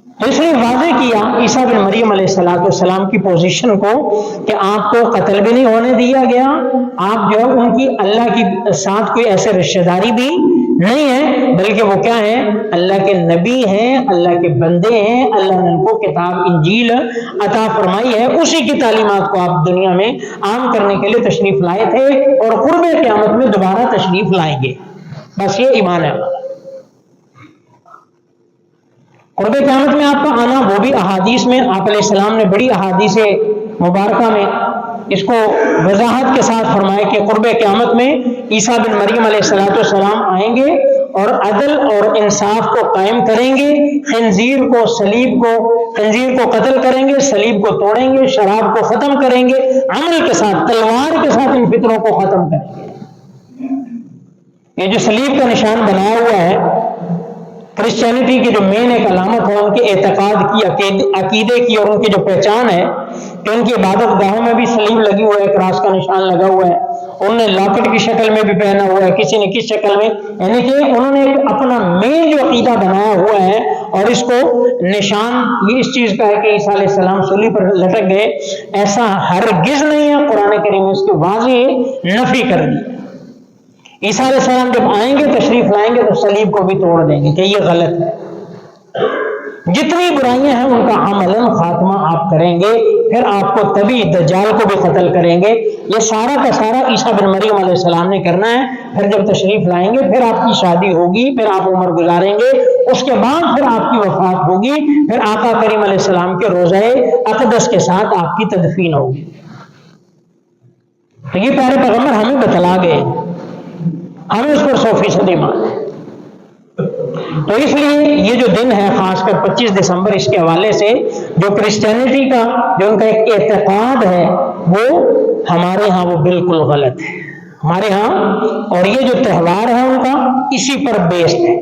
تو اس نے واضح کیا عیسیٰ بن مریم علیہ السلام کی پوزیشن کو کہ آپ کو قتل بھی نہیں ہونے دیا گیا، آپ جو ہے ان کی اللہ کے ساتھ کوئی ایسے رشتہ داری بھی نہیں ہے، بلکہ وہ کیا ہے، اللہ کے نبی ہیں، اللہ کے بندے ہیں، اللہ نے ان کو کتاب انجیل عطا فرمائی ہے، اسی کی تعلیمات کو آپ دنیا میں عام کرنے کے لیے تشریف لائے تھے اور قرب قیامت میں دوبارہ تشریف لائیں گے۔ بس یہ ایمان ہے۔ قرب قیامت میں آپ کا آنا وہ بھی احادیث میں آپ علیہ السلام نے بڑی احادیث مبارکہ میں اس کو وضاحت کے ساتھ فرمایا کہ قرب قیامت میں عیسیٰ بن مریم علیہ السلام آئیں گے اور عدل اور انصاف کو قائم کریں گے، خنزیر کو قتل کریں گے، صلیب کو توڑیں گے، شراب کو ختم کریں گے، عمل کے ساتھ تلوار کے ساتھ ان فطروں کو ختم کریں گے۔ یہ جو صلیب کا نشان بنایا ہوا ہے، کرسچینٹی کی جو مین ایک علامت ہے ان کے اعتقاد کی، عقیدے کی، اور ان کی جو پہچان ہے کہ ان کی عبادت گاہوں میں بھی صلیب لگی ہوا ہے، کراس کا نشان لگا ہوا ہے، انہوں نے لاکٹ کی شکل میں بھی پہنا ہوا ہے، کسی نے کس شکل میں، یعنی کہ انہوں نے ایک اپنا مین جو عقیدہ بنایا ہوا ہے اور اس کو نشان یہ اس چیز کا ہے کہ عیسیٰ علیہ السلام صلیب پر لٹک گئے، ایسا ہرگز نہیں ہے۔ قرآن کریم نے اس کی واضح نفی کر دی۔ عیسیٰ علیہ السلام جب آئیں گے، تشریف لائیں گے، تو صلیب کو بھی توڑ دیں گے کہ یہ غلط ہے۔ جتنی برائیاں ہیں ان کا عملاً خاتمہ آپ کریں گے، پھر آپ کو تبھی دجال کو بھی قتل کریں گے۔ یہ سارا کا سارا عیسیٰ بن مریم علیہ السلام نے کرنا ہے۔ پھر جب تشریف لائیں گے، پھر آپ کی شادی ہوگی، پھر آپ عمر گزاریں گے، اس کے بعد پھر آپ کی وفات ہوگی، پھر آقا کریم علیہ السلام کے روضہ اقدس کے ساتھ آپ کی تدفین ہوگی۔ تو یہ پیارے پیغمبر ہمیں بتلا گئے، ہمیں اس پر 100% ایمان ہے۔ تو اس لیے یہ جو دن ہے، خاص کر 25 دسمبر، اس کے حوالے سے جو کرسچینٹی کا جو ان کا ایک اعتقاد ہے وہ ہمارے ہاں وہ بالکل غلط ہے ہمارے ہاں، اور یہ جو تہوار ہے ان کا اسی پر بیسڈ ہے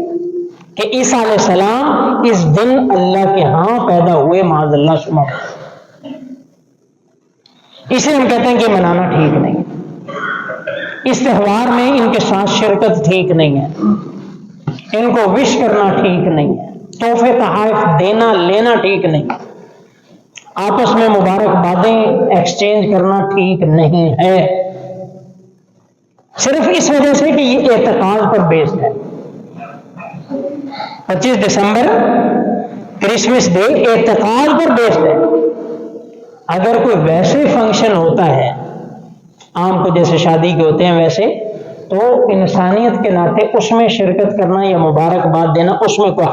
کہ عیسیٰ علیہ السلام اس دن اللہ کے ہاں پیدا ہوئے، معاذ اللہ شمار، اسے ہم کہتے ہیں کہ منانا ٹھیک نہیں، اس تہوار میں ان کے ساتھ شرکت ٹھیک نہیں ہے، ان کو وش کرنا ٹھیک نہیں ہے، تحفے تحائف دینا لینا ٹھیک نہیں، آپس میں مبارکبادیں ایکسچینج کرنا ٹھیک نہیں ہے، صرف اس وجہ سے کہ یہ اعتقاد پر بیسڈ ہے۔ 25 دسمبر کرسمس ڈے اعتقاد پر بیسڈ ہے۔ اگر کوئی ویسے فنکشن ہوتا ہے عام کو جیسے شادی کے ہوتے ہیں ویسے، تو انسانیت کے ناطے اس میں شرکت کرنا یا مبارکباد دینا اس میں کوئی